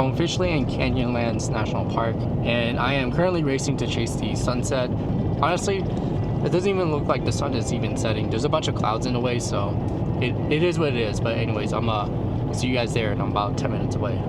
I'm officially in Canyonlands National Park, and I am currently racing to chase the sunset. Honestly, it doesn't even look like the sun is even setting. There's a bunch of clouds in the way, so it is what it is. But anyways, I'll see you guys there, and I'm about 10 minutes away.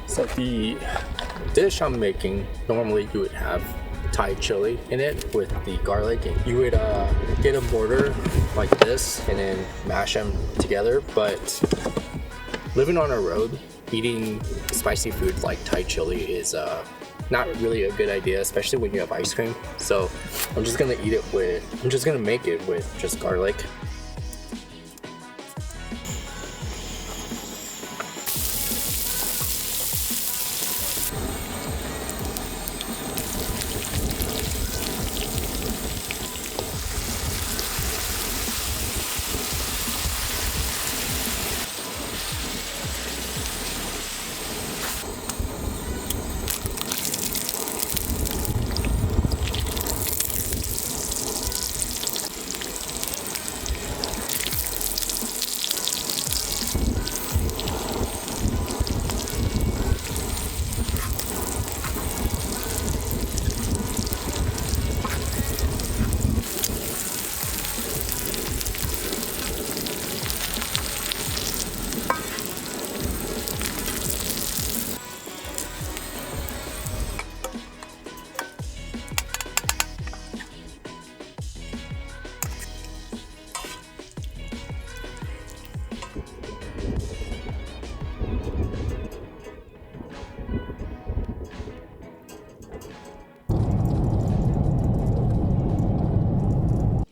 So the dish I'm making, normally you would have Thai chili in it with the garlic, and you would get a mortar like this and then mash them together. But living on a road, eating spicy food like Thai chili is not really a good idea, especially when you have ice cream. So I'm just gonna make it with just garlic.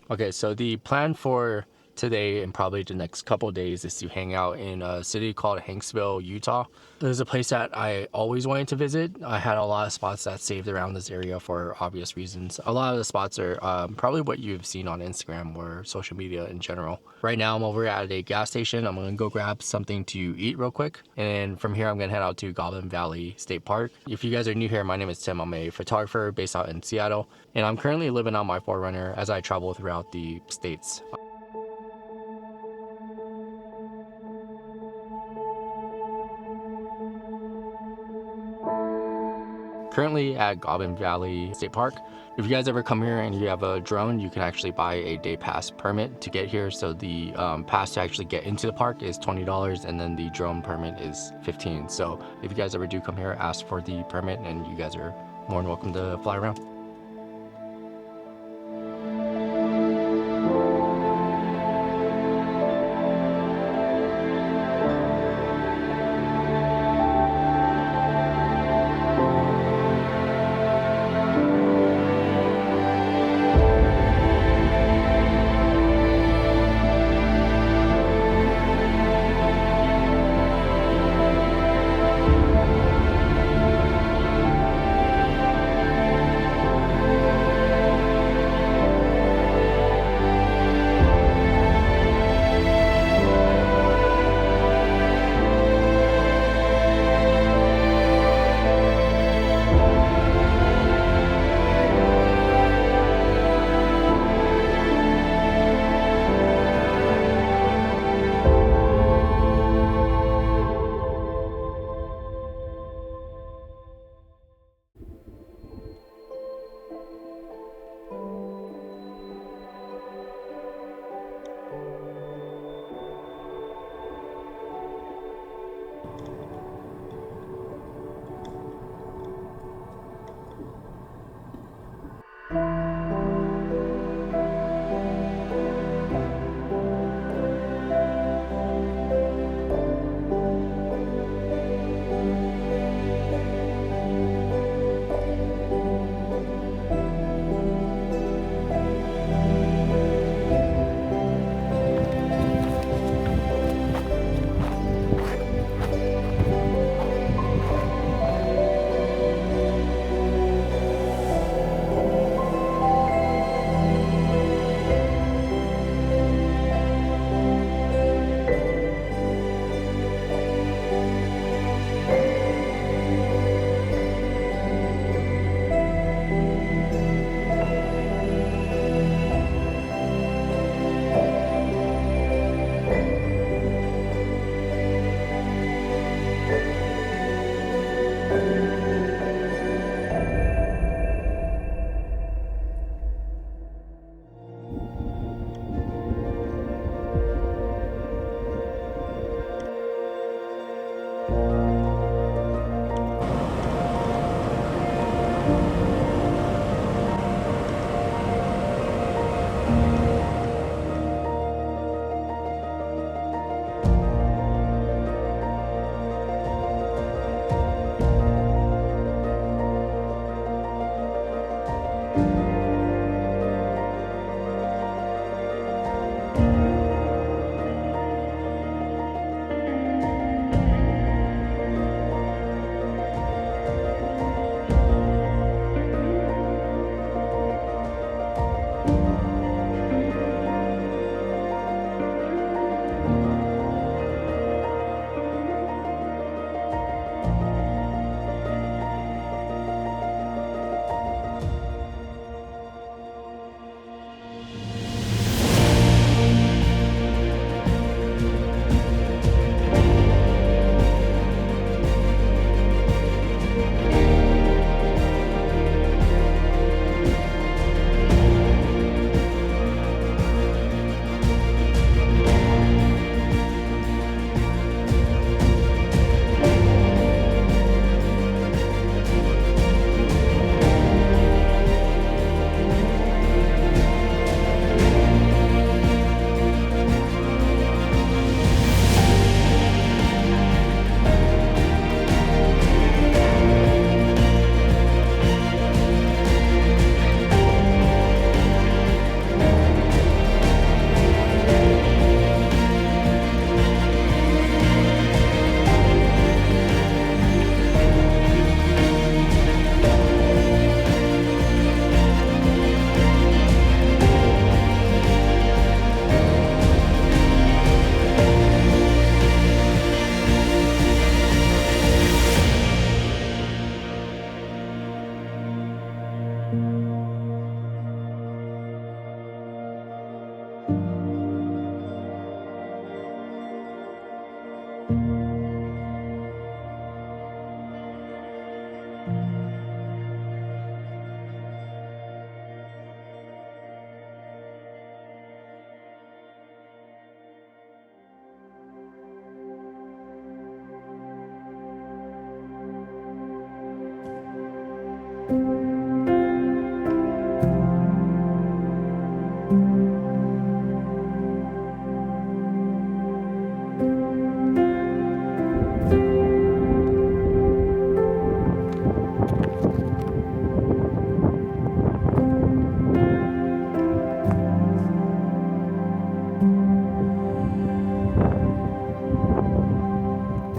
Okay, so the plan for today and probably the next couple of days is to hang out in a city called Hanksville, Utah. There's a place that I always wanted to visit. I had a lot of spots that saved around this area for obvious reasons. A lot of the spots are probably what you've seen on Instagram or social media in general. Right now I'm over at a gas station. I'm gonna go grab something to eat real quick, and from here I'm gonna head out to Goblin Valley State Park. If you guys are new here, my name is Tim. I'm a photographer based out in Seattle, and I'm currently living on my 4Runner as I travel throughout the states. Currently at Goblin Valley State Park. If you guys ever come here and you have a drone, you can actually buy a day pass permit to get here. So the pass to actually get into the park is $20, and then the drone permit is $15. So if you guys ever do come here, ask for the permit, and you guys are more than welcome to fly around.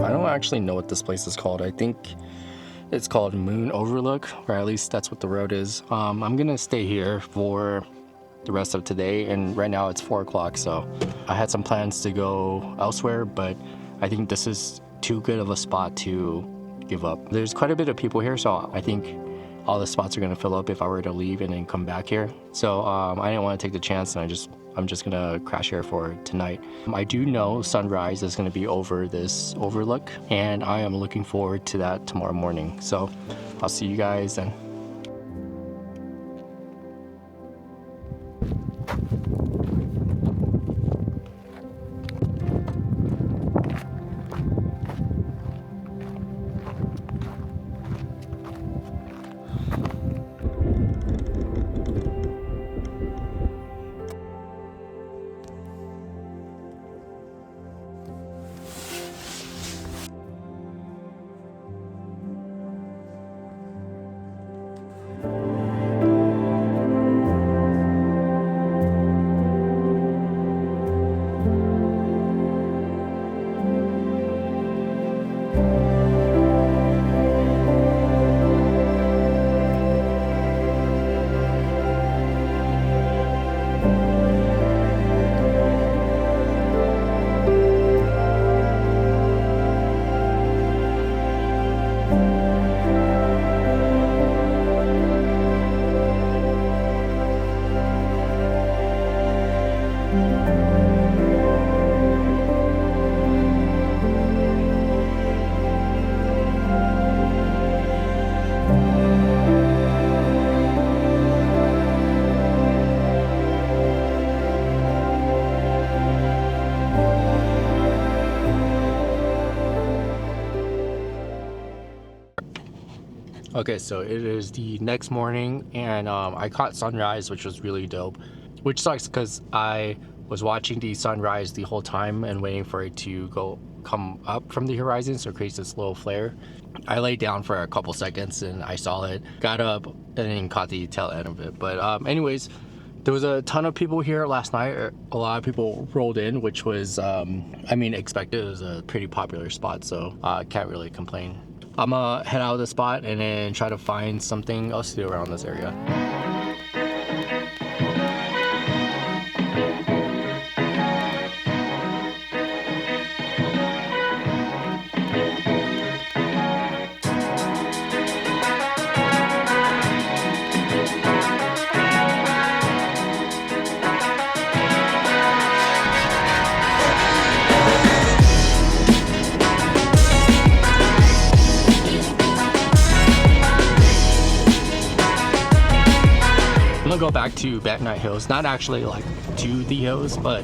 I don't actually know what this place is called. I think it's called Moon Overlook, or at least that's what the road is. I'm gonna stay here for the rest of today, and right now it's 4 o'clock, so I had some plans to go elsewhere, but I think this is too good of a spot to give up. There's quite a bit of people here, so I think all the spots are gonna fill up if I were to leave and then come back here. So I didn't want to take the chance, and I'm just gonna crash here for tonight. I do know sunrise is gonna be over this overlook, and I am looking forward to that tomorrow morning. So I'll see you guys then. Okay, so it is the next morning, and I caught sunrise, which was really dope. Which sucks because I was watching the sunrise the whole time and waiting for it to come up from the horizon, so it creates this little flare. I laid down for a couple seconds and I saw it, got up, and then caught the tail end of it. But anyways, there was a ton of people here last night. A lot of people rolled in, which was, I mean, expected. It was a pretty popular spot, so I can't really complain. I'm gonna head out of the spot and then try to find something else to do around this area. I'm gonna go back to Bat Knight Hills, not actually like to the hills, but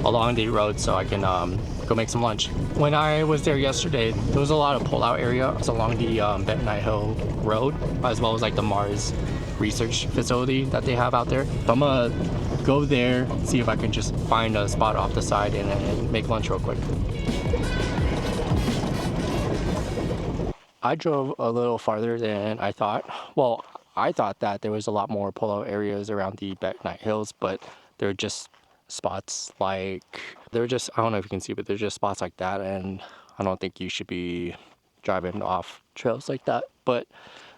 along the road so I can go make some lunch. When I was there yesterday, there was a lot of pull-out areas along the Bat Knight Hill road, as well as like the Mars research facility that they have out there. So I'm gonna go there, see if I can just find a spot off the side and make lunch real quick. I drove a little farther than I thought. Well, I thought that there was a lot more pull-out areas around the Bat Knight Hills, but they're just spots like, they're just, I don't know if you can see, but they're just spots like that, and I don't think you should be driving off trails like that. But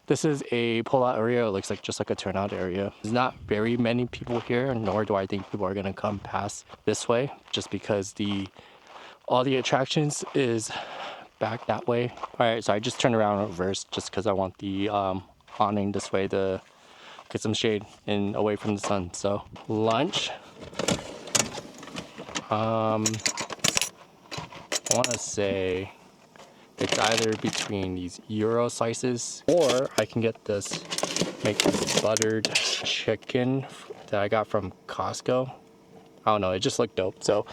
this is a pull-out area. It looks like just like a turnout area. There's not very many people here, nor do I think people are gonna come past this way, just because all the attractions is back that way. All right, so I just turned around in reverse just because I want the awning this way to get some shade and away from the sun. So lunch, I want to say it's either between these Euro slices, or I can get make this buttered chicken that I got from Costco. I don't know, it just looked dope. So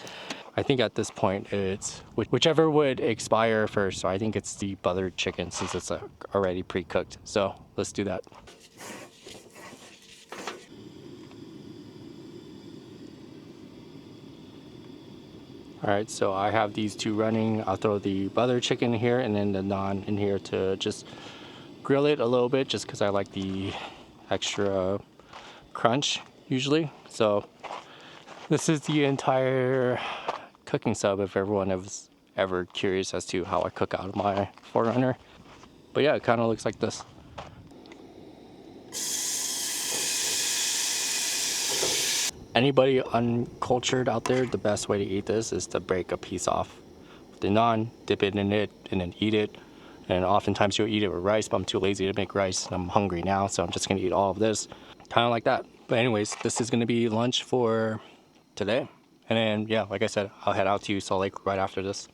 I think at this point it's whichever would expire first. So I think it's the buttered chicken since it's already pre-cooked. So let's do that. All right, so I have these two running. I'll throw the buttered chicken in here and then the naan in here to just grill it a little bit, just because I like the extra crunch usually. So this is the entire cooking sub if everyone is ever curious as to how I cook out of my 4Runner. But yeah, it kind of looks like this. Anybody uncultured out there, the best way to eat this is to break a piece off the naan, dip it in it, and then eat it. And oftentimes you'll eat it with rice, but I'm too lazy to make rice and I'm hungry now, so I'm just gonna eat all of this, kind of like that. But anyways, this is gonna be lunch for today. And then, yeah, like I said, I'll head out to Salt Lake right after this.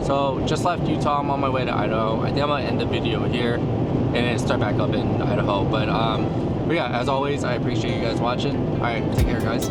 So just left Utah, I'm on my way to Idaho. I think I'm gonna end the video here and then start back up in Idaho. But yeah, as always, I appreciate you guys watching. All right, take care, guys.